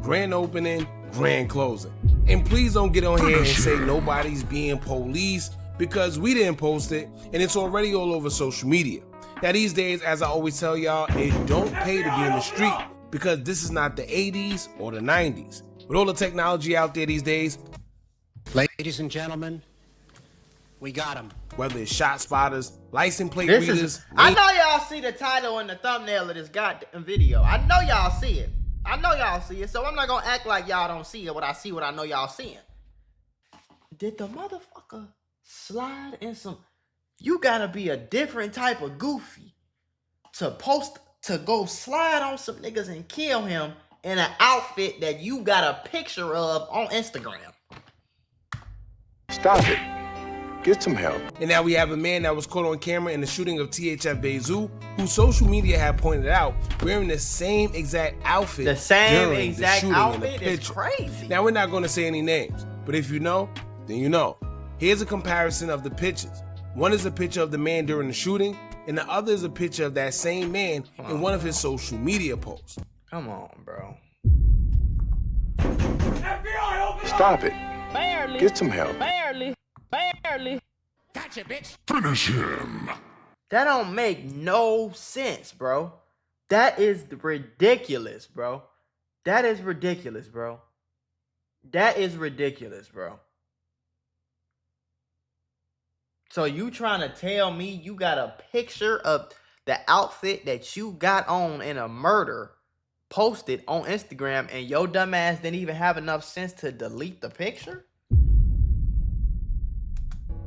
grand opening, grand closing. And please don't get on here and say nobody's being police, because we didn't post it and it's already all over social media. Now these days, as I always tell y'all, it don't pay to be in the street, because this is not the 80s or the 90s. With all the technology out there these days, ladies and gentlemen, we got him. Whether it's shot spotters, license plate readers. I know y'all see the title and the thumbnail of this goddamn video. I know y'all see it. So I'm not gonna act like y'all don't see it. What I know y'all seeing. Did the motherfucker slide in some? You gotta be a different type of goofy to go slide on some niggas and kill him in an outfit that you got a picture of on Instagram. Stop it. Get some help. And now we have a man that was caught on camera in the shooting of THF Bayzoo, who social media had pointed out wearing the same exact outfit. The same during exact the shooting outfit in the is picture. crazy. Now we're not going to say any names, but if you know, then you know. Here's a comparison of the pictures. One is a picture of the man during the shooting, and the other is a picture of that same man in one of his social media posts. Come on, bro. Stop it. Barely. Get some help. Barely. Gotcha, bitch. Finish him. That don't make no sense, bro. That is ridiculous, bro. That is ridiculous, bro. So you trying to tell me you got a picture of the outfit that you got on in a murder posted on Instagram, and your dumb ass didn't even have enough sense to delete the picture?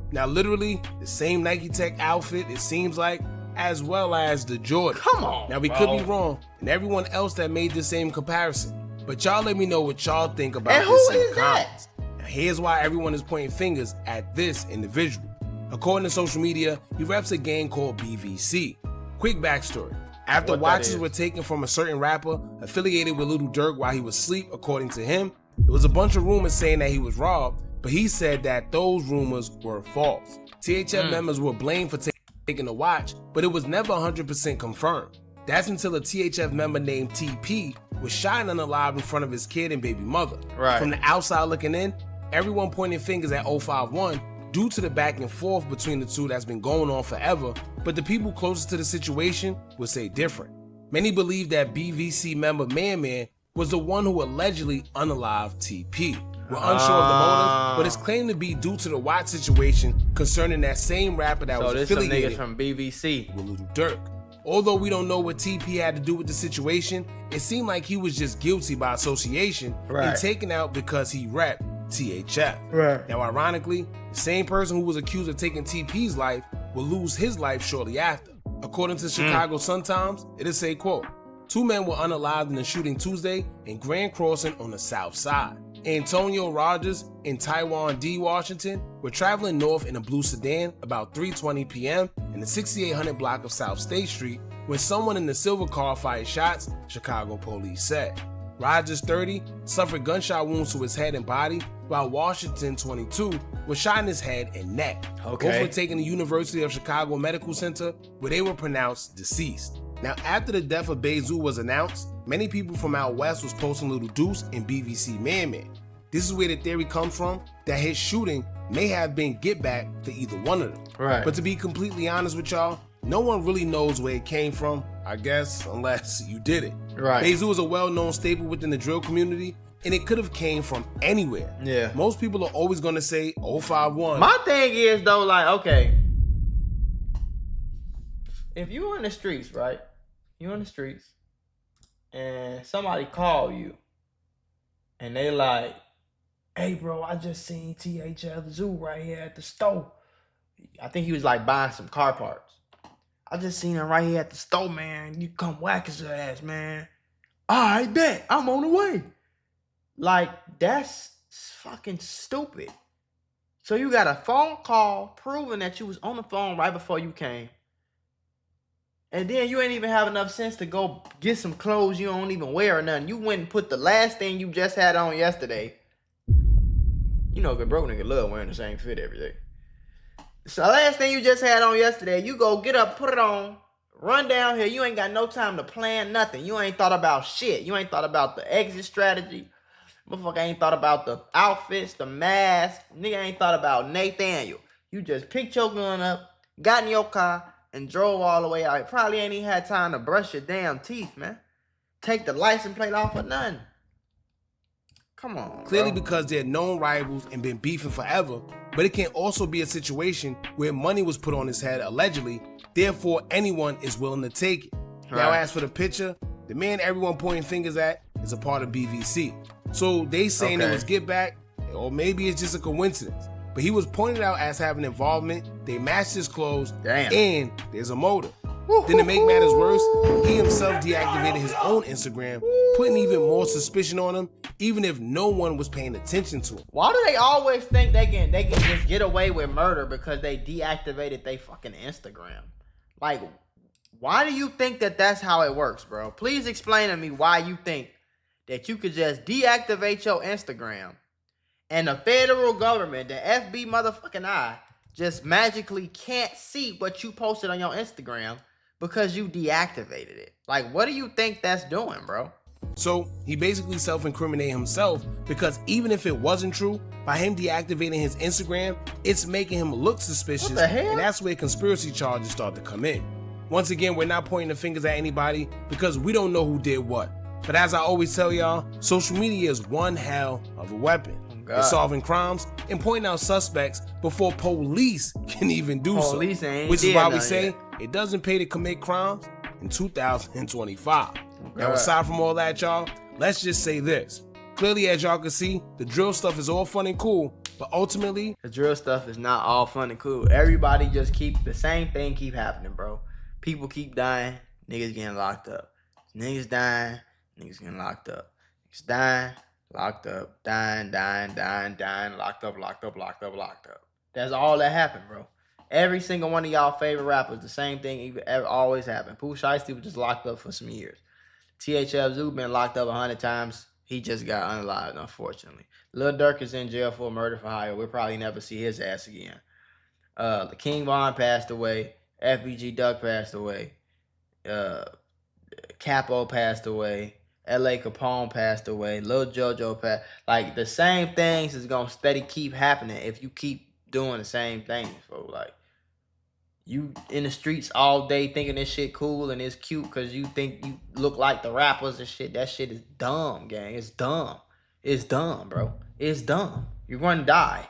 Now literally the same Nike Tech outfit, it seems like, as well as the Jordan. Come on, now we bro. could be wrong, and everyone else that made the same comparison, but y'all let me know what y'all think about And this who in the is that? comments. Now here's why everyone is pointing fingers at this individual. According to social media, he reps a gang called BVC. Quick backstory. After watches were taken from a certain rapper affiliated with Lil Durk while he was asleep, according to him, there was a bunch of rumors saying that he was robbed, but he said that those rumors were false. THF members were blamed for taking the watch, but it was never 100% confirmed. That's until a THF member named TP was shot and unalive in front of his kid and baby mother. Right. From the outside looking in, everyone pointing fingers at 051 due to the back and forth between the two that's been going on forever, but the people closest to the situation would say different. Many believe that BVC member Man was the one who allegedly unalived TP. We're unsure of the motive, but it's claimed to be due to the watch situation concerning that same rapper that was affiliated from BVC with Lil Durk. Although we don't know what TP had to do with the situation, it seemed like he was just guilty by association and taken out because he rapped THF. Right. Now, ironically, the same person who was accused of taking TP's life will lose his life shortly after. According to Chicago Sun-Times, it is say, quote, 2 men were unalived in the shooting Tuesday in Grand Crossing on the south side. Antonio Rogers and Taiwan D. Washington were traveling north in a blue sedan about 3:20 p.m. in the 6800 block of South State Street when someone in the silver car fired shots, Chicago police said. Rogers, 30, suffered gunshot wounds to his head and body, while Washington, 22, was shot in his head and neck. Both were taken to University of Chicago Medical Center, where they were pronounced deceased. Now, after the death of Bayzoo was announced, many people from out west was posting Lil Deuce and BVC Man. This is where the theory comes from that his shooting may have been get back for either one of them. Right. But to be completely honest with y'all, no one really knows where it came from, I guess, unless you did it. Right. Bayzoo is a well-known staple within the drill community, and it could have came from anywhere. Yeah. Most people are always gonna say 051. My thing is though, like, okay, if you in the streets, right? You in the streets, and somebody call you, and they like, "Hey, bro, I just seen THF Zoo right here at the store." I think he was like buying some car parts. I just seen him right here at the store, man. You come whack his ass, man. I bet I'm on the way. Like, that's fucking stupid. So you got a phone call proving that you was on the phone right before you came. And then you ain't even have enough sense to go get some clothes you don't even wear or nothing. You went and put the last thing you just had on yesterday. You know, good broke nigga love wearing the same fit every day. So the last thing you just had on yesterday, you go get up, put it on, Run down here. You ain't got no time to plan nothing. You ain't thought about shit. You ain't thought about the exit strategy. Motherfucker ain't thought about the outfits, the mask. Nigga ain't thought about Nathaniel. You just picked your gun up, got in your car, and drove all the way out. You probably ain't even had time to brush your damn teeth, man. Take the license plate off or nothing. Come on, Clearly bro. because they're known rivals and been beefing forever, but it can also be a situation where money was put on his head allegedly, therefore anyone is willing to take it. Now Right. as for the picture, the man everyone pointing fingers at is a part of BVC. So they saying it was get back, or maybe it's just a coincidence. But he was pointed out as having involvement, they matched his clothes, Damn. and there's a motive. Then to make matters worse, he himself deactivated his own Instagram, putting even more suspicion on him, even if no one was paying attention to him. Why do they always think they can just get away with murder because they deactivated their fucking Instagram? Like, why do you think that that's how it works, bro? Please explain to me why you think that you could just deactivate your Instagram and the federal government, the FB motherfucking I, just magically can't see what you posted on your Instagram because you deactivated it. Like, what do you think that's doing, bro? So he basically self-incriminated himself because even if it wasn't true, by him deactivating his Instagram, it's making him look suspicious. What the hell? And that's where conspiracy charges start to come in. Once again, we're not pointing the fingers at anybody because we don't know who did what. But as I always tell y'all, social media is one hell of a weapon. God. It's solving crimes and pointing out suspects before police can even do Police so. ain't Which is did why we nothing say yet. it doesn't pay to commit crimes in 2025. Now God. aside from all that, y'all, let's just say this. Clearly, as y'all can see, the drill stuff is all fun and cool, but ultimately, The drill stuff is not all fun and cool. Everybody just keep the same thing keep happening, bro. People keep dying, niggas getting locked up. Niggas dying, niggas getting locked up. Niggas dying, locked up, dying, locked up. That's all that happened, bro. Every single one of y'all favorite rappers, the same thing always happened. Pooh Shiesty was just locked up for some years. THF Bayzoo been locked up 100 times. He just got unalived, unfortunately. Lil Durk is in jail for murder for hire. We'll probably never see his ass again. The King Von passed away. FBG Duck passed away. Capo passed away. L.A. Capone passed away. Lil JoJo passed. Like, the same things is going to steady keep happening if you keep doing the same things, bro. Like, you in the streets all day thinking this shit cool and it's cute because you think you look like the rappers and shit. That shit is dumb, gang. It's dumb. It's dumb, bro. It's dumb. You're going to die.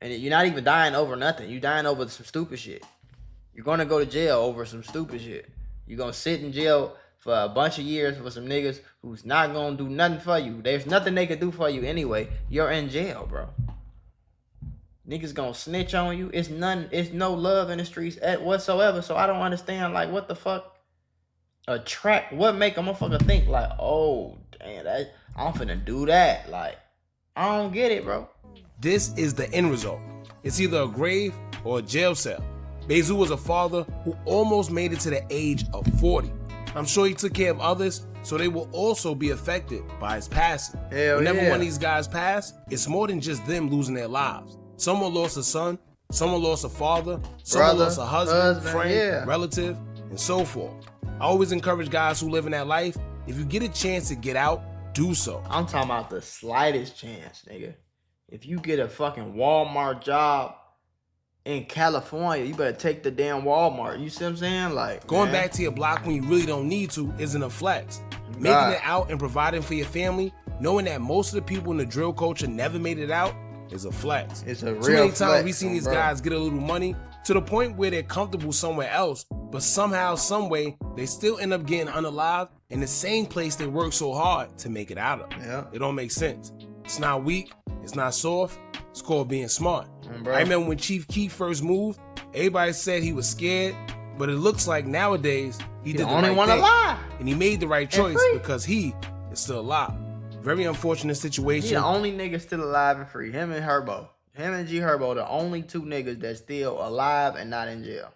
And you're not even dying over nothing. You're dying over some stupid shit. You're going to go to jail over some stupid shit. You're going to sit in jail for a bunch of years for some niggas who's not going to do nothing for you. There's nothing they could do for you anyway. You're in jail, bro. Niggas gonna snitch on you. It's no love in the streets whatsoever. So I don't understand, like, what the fuck what make a motherfucker think like, oh damn, I'm finna do that. Like, I don't get it, bro. this is the end result. It's either a grave or a jail cell. Bayzoo was a father who almost made it to the age of 40. I'm sure he took care of others, so they will also be affected by his passing. Hell Whenever yeah. one of these guys pass, it's more than just them losing their lives. Someone lost a son, someone lost a father, someone Brother, lost a husband, friend, yeah. relative, and so forth. I always encourage guys who live in that life, if you get a chance to get out, do so. I'm talking about the slightest chance, nigga. If you get a fucking Walmart job in California, you better take the damn Walmart. You see what I'm saying? Like, Going man, back to your block when you really don't need to isn't a flex. Making God. it out and providing for your family, knowing that most of the people in the drill culture never made it out, is a flex. It's a Too real many times flex, we seen these bro. guys get a little money to the point where they're comfortable somewhere else, but somehow, some way, they still end up getting unalived in the same place they worked so hard to make it out of. Yeah. It don't make sense. It's not weak. It's not soft. It's called being smart. Bro. I remember when Chief Keef first moved, everybody said he was scared, but it looks like nowadays he He did the the only right one thing. alive. And he made the right choice free. because he is still alive. Very unfortunate He situation. the only nigga still alive and free. Him and Herbo. Him and G Herbo, the only two niggas that's still alive and not in jail.